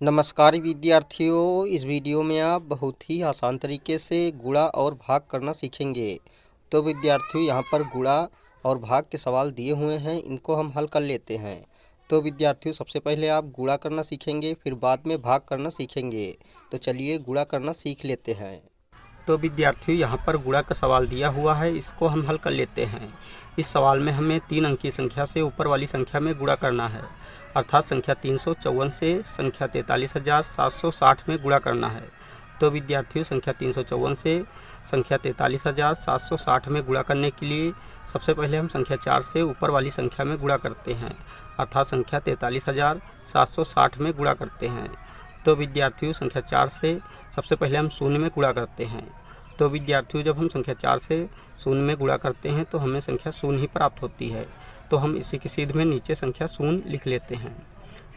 नमस्कार विद्यार्थियों, इस वीडियो में आप बहुत ही आसान तरीके से गुणा और भाग करना सीखेंगे। तो विद्यार्थियों, यहाँ पर गुणा और भाग के सवाल दिए हुए हैं, इनको हम हल कर लेते हैं। तो विद्यार्थियों, सबसे पहले आप गुणा करना सीखेंगे, फिर बाद में भाग करना सीखेंगे। तो चलिए गुणा करना सीख लेते हैं। तो विद्यार्थियों, यहाँ पर गुणा का सवाल दिया हुआ है, इसको हम हल कर लेते हैं। इस सवाल में हमें 3 अंकीय संख्या से ऊपर वाली संख्या में गुणा करना है, अर्थात संख्या 354 से संख्या 43,760 में गुणा करना है। तो विद्यार्थियों, संख्या 354 से संख्या 43,760 में गुणा करने के लिए सबसे पहले हम संख्या 4 से ऊपर वाली संख्या में गुणा करते हैं, अर्थात संख्या 43,760 में गुणा करते हैं। तो विद्यार्थियों, संख्या 4 से सबसे पहले हम शून्य में गुणा करते हैं। तो विद्यार्थियों, जब हम संख्या 4 से शून्य में गुणा करते हैं तो हमें संख्या शून्य ही प्राप्त होती है। तो हम इसी की सीध में नीचे संख्या शून्य लिख लेते हैं।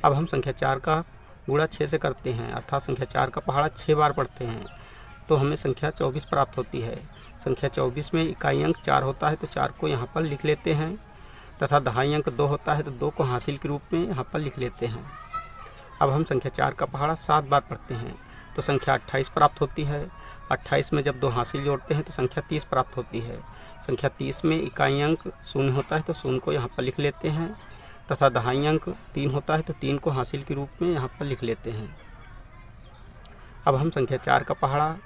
अब हम संख्या 4 का गुणा 6 से करते हैं, अर्थात संख्या 4 का पहाड़ा 6 बार पढ़ते हैं, तो हमें संख्या 24 प्राप्त होती है। संख्या 24 में इकाई अंक 4 होता है, तो 4 को यहाँ पर लिख लेते हैं, तथा दहाई अंक 2 होता है, तो 2 को हासिल के रूप में यहाँ पर लिख लेते हैं। अब हम संख्या 4 का पहाड़ा 7 बार पढ़ते हैं, तो संख्या 28 प्राप्त होती है। 28 में जब 2 हासिल जोड़ते हैं तो संख्या 30 प्राप्त होती है। संख्या 30 में इकाई अंक 0 होता है, तो 0 को यहाँ पर लिख लेते हैं, तथा दहाई अंक 3 होता है, तो 3 को हासिल के रूप में यहाँ पर लिख लेते हैं। अब हम संख्या 4 का पहाड़ा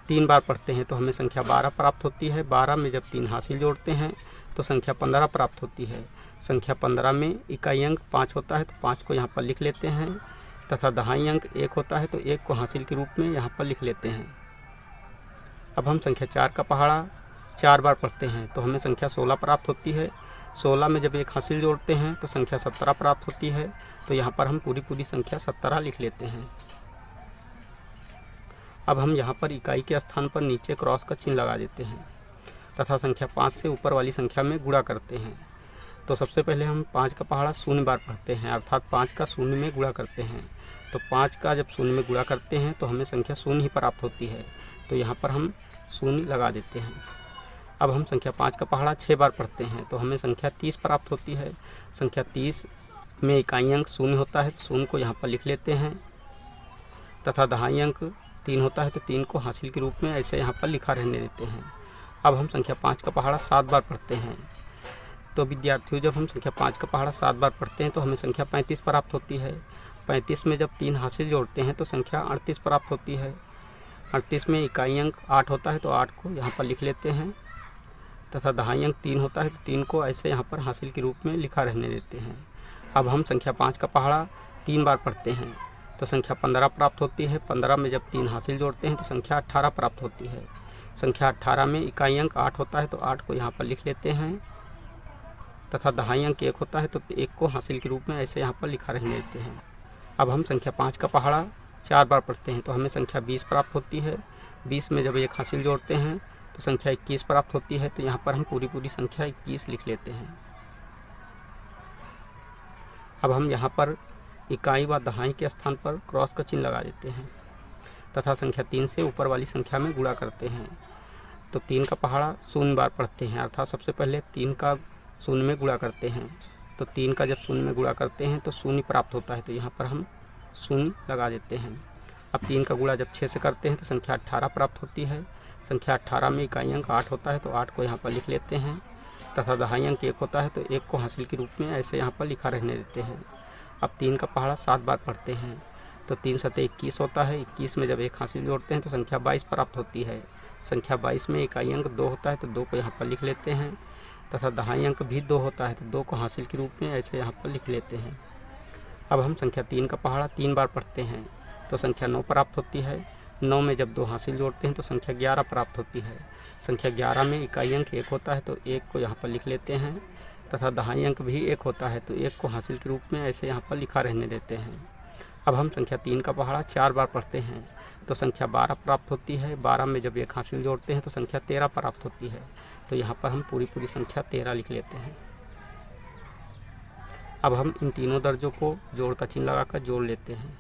3 बार पढ़ते हैं, तो हमें संख्या 12 प्राप्त होती है। 12 में जब 3 हासिल जोड़ते हैं तो संख्या 15 प्राप्त होती है। संख्या 15 में इकाई अंक 5 होता है, तो 5 को यहाँ पर लिख लेते हैं, तथा दहाई अंक 1 होता है, तो 1 को हासिल के रूप में यहाँ पर लिख लेते हैं। अब हम संख्या 4 का पहाड़ा 4 बार पढ़ते हैं, तो हमें संख्या 16 प्राप्त होती है। 16 में जब 1 हासिल जोड़ते हैं तो संख्या 17 प्राप्त होती है, तो यहाँ पर हम पूरी संख्या 17 लिख लेते हैं। अब हम यहाँ पर इकाई के स्थान पर नीचे क्रॉस का चिन्ह लगा देते हैं, तथा संख्या 5 से ऊपर वाली संख्या में गुणा करते हैं। तो सबसे पहले हम 5 का पहाड़ा 0 बार पढ़ते हैं, अर्थात 5 का 0 में गुणा करते हैं। तो 5 का जब 0 में गुणा करते हैं तो हमें संख्या 0 ही प्राप्त होती है, तो यहाँ पर हम 0 लगा देते हैं। अब हम संख्या 5 का पहाड़ा 6 बार पढ़ते हैं, तो हमें संख्या 30 प्राप्त होती है। संख्या 30 में इकाई अंक 0 होता है, तो 0 को यहाँ पर लिख लेते हैं, तथा दहाई अंक 3 होता है, तो 3 को हासिल के रूप में ऐसे यहाँ पर लिखा रहने देते हैं। अब हम संख्या 5 का पहाड़ा 7 बार पढ़ते हैं। तो विद्यार्थियों, जब हम संख्या 5 का पहाड़ा 7 बार पढ़ते हैं तो हमें संख्या 35 प्राप्त होती है। 35 में जब 3 हासिल जोड़ते हैं तो संख्या 38 प्राप्त होती है। 38 में इकाई अंक 8 होता है, तो 8 को यहाँ पर लिख लेते हैं, तथा दहाई अंक 3 होता है, तो 3 को ऐसे यहाँ पर हासिल के रूप में लिखा रहने देते हैं। अब हम संख्या 5 का पहाड़ा 3 बार पढ़ते हैं, तो संख्या 15 प्राप्त होती है। 15 में जब 3 हासिल जोड़ते हैं तो संख्या 18 प्राप्त होती है। संख्या 18 में इकाई अंक 8 होता है, तो 8 को यहाँ पर लिख लेते हैं, तथा दहाई अंक 1 होता है, तो 1 को हासिल के रूप में ऐसे यहाँ पर लिखा रहने देते हैं। अब हम संख्या 5 का पहाड़ा 4 बार पढ़ते हैं, तो हमें संख्या 20 प्राप्त होती है। 20 में जब 1 हासिल जोड़ते हैं तो संख्या 21 प्राप्त होती है, तो यहाँ पर हम पूरी संख्या 21 लिख लेते हैं। अब हम यहाँ पर इकाई व दहाई के स्थान पर क्रॉस का चिन्ह लगा देते हैं, तथा संख्या 3 से ऊपर वाली संख्या में गुणा करते हैं। तो 3 का पहाड़ा 0 बार पढ़ते हैं, अर्थात सबसे पहले 3 का 0 में गुणा करते हैं। तो 3 का जब 0 में गुणा करते हैं तो 0 प्राप्त होता है, तो यहाँ पर हम 0 लगा देते हैं। अब 3 का गुणा जब 6 से करते हैं तो संख्या 18 प्राप्त होती है। संख्या 18 में इकाई अंक 8 होता है, तो 8 को यहाँ पर लिख लेते हैं, तथा दहाई अंक 1 होता है, तो 1 को हासिल के रूप में ऐसे यहाँ पर लिखा रहने देते हैं। अब 3 का पहाड़ा 7 बार पढ़ते हैं, तो 3 सतह 21 होता है। 21 में जब 1 हासिल जोड़ते हैं तो संख्या 22 प्राप्त होती है। संख्या 22 में इकाई अंक 2 होता है, तो 2 को यहाँ पर लिख लेते हैं, तथा दहाई अंक भी 2 होता है, तो 2 को हासिल के रूप में ऐसे यहाँ पर लिख लेते हैं। अब हम संख्या 3 का पहाड़ा 3 बार पढ़ते हैं, तो संख्या 9 प्राप्त होती है। 9 में जब 2 हासिल जोड़ते हैं तो संख्या 11 प्राप्त होती है। संख्या 11 में इकाई अंक 1 होता है, तो 1 को यहाँ पर लिख लेते हैं, तथा दहाई अंक भी 1 होता है, तो 1 को हासिल के रूप में ऐसे यहाँ पर लिखा रहने देते हैं। अब हम संख्या 3 का पहाड़ा 4 बार पढ़ते हैं, तो संख्या 12 प्राप्त होती है। 12 में जब 1 हासिल जोड़ते हैं तो संख्या 13 प्राप्त होती है, तो यहाँ पर हम पूरी संख्या 13 लिख लेते हैं। अब हम इन तीनों दर्जों को जोड़ का चिन्ह लगाकर जोड़ लेते हैं,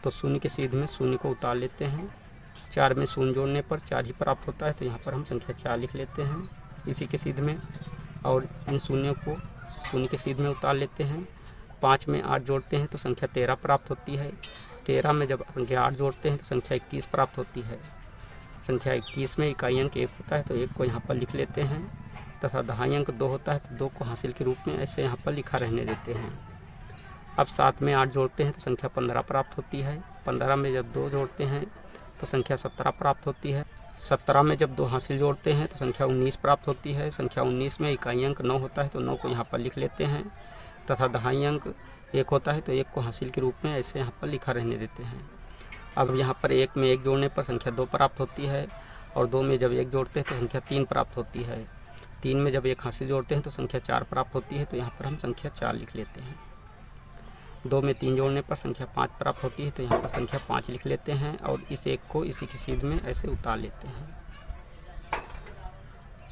तो 0 के सीध में 0 को उतार लेते हैं। 4 में 0 जोड़ने पर 4 ही प्राप्त होता है, तो यहाँ पर हम संख्या 4 लिख लेते हैं इसी के सीध में, और इन शून्यों को 0 के सीध में उतार लेते हैं, 5 में 8 जोड़ते हैं तो संख्या 13 प्राप्त होती है। 13 में जब संख्या 8 जोड़ते हैं तो संख्या 21 प्राप्त होती है। संख्या 21 में इकाई अंक 1 होता है तो 1 को यहाँ पर लिख लेते हैं, तथा दहाई अंक 2 होता है तो 2 को हासिल के रूप में ऐसे यहाँ पर लिखा रहने देते हैं। अब 7 में 8 जोड़ते हैं तो संख्या 15 प्राप्त होती है। 15 में जब 2 जोड़ते हैं तो संख्या 17 प्राप्त होती है। 17 में जब 2 हासिल जोड़ते हैं तो संख्या 19 प्राप्त होती है। संख्या 19 में इकाई अंक 9 होता है तो 9 को यहाँ पर लिख लेते हैं, तथा दहाई अंक 1 होता है तो 1 को हासिल के रूप में ऐसे यहाँ पर लिखा रहने देते हैं। अब यहाँ पर 1 में 1 जोड़ने पर संख्या 2 प्राप्त होती है, और 2 में जब 1 जोड़ते हैं तो संख्या 3 प्राप्त होती है। 3 में जब 1 हासिल जोड़ते हैं तो संख्या 4 प्राप्त होती है, तो यहाँ पर हम संख्या 4 लिख लेते हैं। 2 में 3 जोड़ने पर संख्या 5 प्राप्त होती है, तो यहाँ पर संख्या 5 लिख लेते हैं, और इस 1 को इसी की सीध में ऐसे उतार लेते हैं।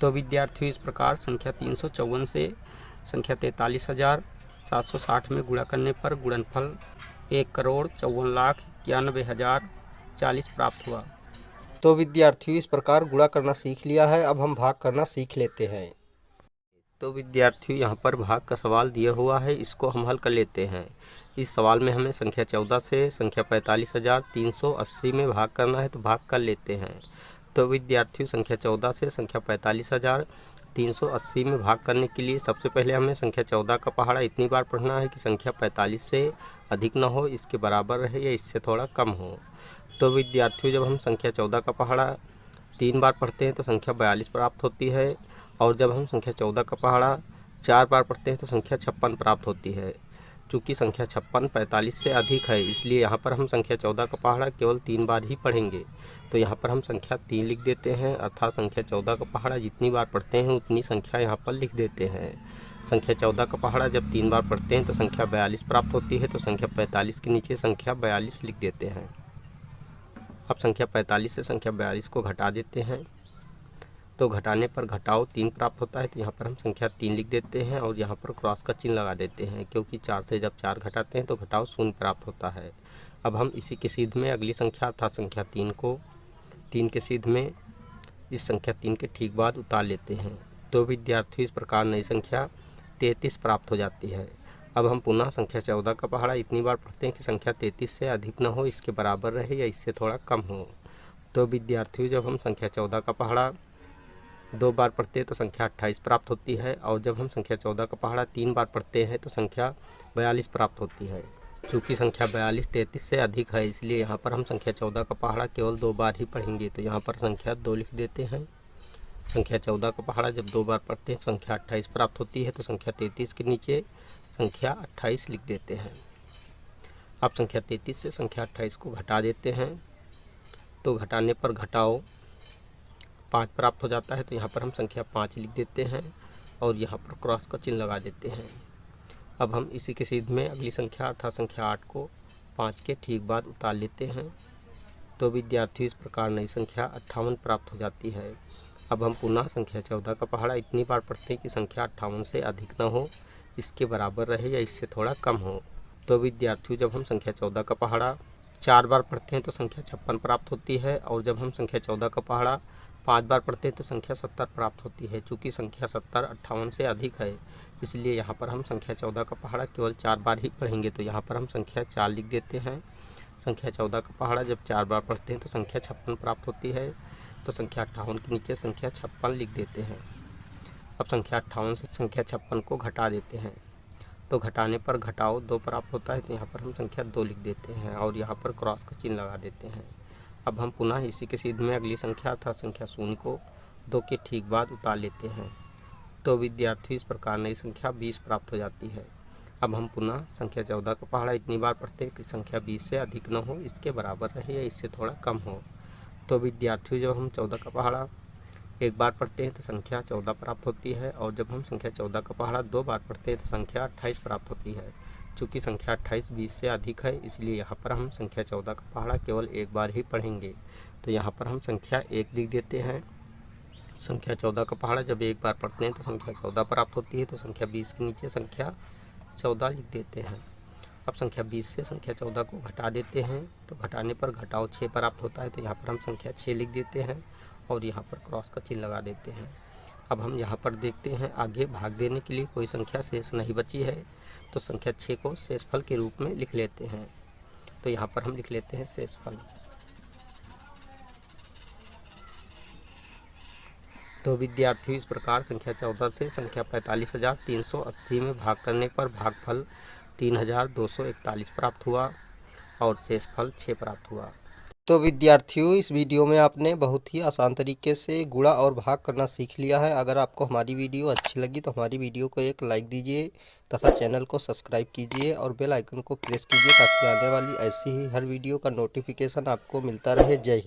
तो विद्यार्थियों इस प्रकार संख्या 354 से संख्या 43,760 में गुणा करने पर गुणनफल 1,54,91,040 प्राप्त हुआ। तो विद्यार्थियों इस प्रकार गुणा करना सीख लिया है, अब हम भाग करना सीख लेते हैं। तो विद्यार्थियों यहाँ पर भाग का सवाल दिया हुआ है, इसको हम हल कर लेते हैं। इस सवाल में हमें संख्या 14 से संख्या 45,380 में भाग करना है, तो भाग कर लेते हैं। तो विद्यार्थियों संख्या 14 से संख्या 45,380 में भाग करने के लिए सबसे पहले हमें संख्या 14 का पहाड़ा इतनी बार पढ़ना है कि संख्या 45 से अधिक न हो, इसके बराबर रहे या इससे थोड़ा कम हो। तो विद्यार्थियों जब हम संख्या 14 का पहाड़ा 3 बार पढ़ते हैं तो संख्या 42 प्राप्त होती है, और जब हम संख्या 14 का पहाड़ा 4 बार पढ़ते हैं तो संख्या 56 प्राप्त होती है। चूँकि संख्या 56 45 से अधिक है, इसलिए यहाँ पर हम संख्या 14 का पहाड़ा केवल 3 बार ही पढ़ेंगे। तो यहाँ पर हम संख्या 3 लिख देते हैं, अर्थात संख्या 14 का पहाड़ा जितनी बार पढ़ते हैं उतनी संख्या यहाँ पर लिख देते हैं। संख्या 14 का पहाड़ा जब 3 बार पढ़ते हैं तो संख्या 42 प्राप्त होती है, तो संख्या 45 के नीचे संख्या 42 लिख देते हैं। अब संख्या 45 से संख्या 42 को घटा देते हैं, तो घटाने पर घटाओ 3 प्राप्त होता है, तो यहाँ पर हम संख्या 3 लिख देते हैं, और यहाँ पर क्रॉस का चिन्ह लगा देते हैं, क्योंकि 4 से जब 4 घटाते हैं तो घटाओ 0 प्राप्त होता है। अब हम इसी के सीध में अगली संख्या अर्थात संख्या 3 को 3 के सीध में इस संख्या 3 के ठीक बाद उतार लेते हैं। तो विद्यार्थियों इस प्रकार नई संख्या 33 प्राप्त हो जाती है। अब हम पुनः संख्या 14 का पहाड़ा इतनी बार पढ़ते हैं कि संख्या 33 से अधिक न हो, इसके बराबर रहे या इससे थोड़ा कम हो। तो विद्यार्थियों जब हम संख्या 14 का पहाड़ा 2 बार पढ़ते हैं तो संख्या 28 प्राप्त होती है, और जब हम संख्या 14 का पहाड़ा 3 बार पढ़ते हैं तो संख्या 42 प्राप्त होती है। चूँकि संख्या 42 33 से अधिक है, इसलिए यहाँ पर हम संख्या 14 का पहाड़ा केवल 2 बार ही पढ़ेंगे, तो यहाँ पर संख्या 2 लिख देते हैं। संख्या 14 का पहाड़ा जब 2 बार पढ़ते हैं संख्या 28 प्राप्त होती है, तो संख्या 33 के नीचे संख्या 28 लिख देते हैं। अब संख्या 33 से संख्या 28 को घटा देते हैं, तो घटाने पर घटाओ 5 प्राप्त हो जाता है, तो यहाँ पर हम संख्या 5 लिख देते हैं, और यहाँ पर क्रॉस का चिन्ह लगा देते हैं। अब हम इसी के सीध में अगली संख्या अर्थात संख्या 8 को 5 के ठीक बाद उतार लेते हैं। तो विद्यार्थियों इस प्रकार नई संख्या 58 प्राप्त हो जाती है। अब हम पुनः संख्या 14 का पहाड़ा इतनी बार पढ़ते हैं कि संख्या 58 से अधिक न हो, इसके बराबर रहे या इससे थोड़ा कम हो। तो विद्यार्थियों जब हम संख्या 14 का पहाड़ा 4 बार पढ़ते हैं तो संख्या 56 प्राप्त होती है, और जब हम संख्या 14 का पहाड़ा 5 बार पढ़ते हैं तो संख्या 70 प्राप्त होती है। चूँकि संख्या 70 58 से अधिक है, इसलिए यहाँ पर हम संख्या 14 का पहाड़ा केवल 4 बार ही पढ़ेंगे, तो यहाँ पर हम संख्या 4 लिख देते हैं। संख्या 14 का पहाड़ा जब 4 बार पढ़ते हैं तो संख्या 56 प्राप्त होती है, तो संख्या 58 के नीचे संख्या 56 लिख देते हैं। अब संख्या 58 से संख्या 56 को घटा देते हैं, तो घटाने पर घटाओ 2 प्राप्त होता है, तो यहाँ पर हम संख्या 2 लिख देते हैं, और यहाँ पर क्रॉस का चिन्ह लगा देते हैं। अब हम पुनः इसी के सीध में अगली संख्या अर्थात संख्या 0 को 2 के ठीक बाद उतार लेते हैं। तो विद्यार्थी इस प्रकार नई संख्या 20 प्राप्त हो जाती है। अब हम पुनः संख्या 14 का पहाड़ा इतनी बार पढ़ते हैं कि संख्या 20 से अधिक न हो, इसके बराबर रहे या इससे थोड़ा कम हो। तो विद्यार्थियों जब हम 14 का पहाड़ा 1 बार पढ़ते हैं तो संख्या 14 प्राप्त होती है, और जब हम संख्या 14 का पहाड़ा 2 बार पढ़ते हैं तो संख्या 28 प्राप्त होती है। चूँकि संख्या 28 20 से अधिक है, इसलिए यहाँ पर हम संख्या 14 का पहाड़ा केवल 1 बार ही पढ़ेंगे, तो यहाँ पर हम संख्या 1 लिख देते हैं। संख्या 14 का पहाड़ा जब 1 बार पढ़ते हैं तो संख्या 14 प्राप्त होती है, तो संख्या 20 के नीचे संख्या 14 लिख देते हैं। अब संख्या 20 से संख्या 14 को घटा देते हैं, तो घटाने पर घटाओ 6 प्राप्त होता है, तो यहाँ पर हम संख्या 6 लिख देते हैं, और यहाँ पर क्रॉस का चिन्ह लगा देते हैं। अब हम यहाँ पर देखते हैं आगे भाग देने के लिए कोई संख्या शेष नहीं बची है, तो संख्या 6 को शेषफल के रूप में लिख लेते हैं। तो यहाँ पर हम लिख लेते हैं शेषफल। तो विद्यार्थियों, इस प्रकार संख्या 14 से संख्या 45,380 में भाग करने पर भागफल 3,241 प्राप्त हुआ और शेषफल 6 प्राप्त हुआ। तो विद्यार्थियों, इस वीडियो में आपने बहुत ही आसान तरीके से गुणा और भाग करना सीख लिया है। अगर आपको हमारी वीडियो अच्छी लगी तो हमारी वीडियो को एक लाइक दीजिए तथा चैनल को सब्सक्राइब कीजिए और बेल आइकन को प्रेस कीजिए ताकि आने वाली ऐसी ही हर वीडियो का नोटिफिकेशन आपको मिलता रहे। जय हिंद।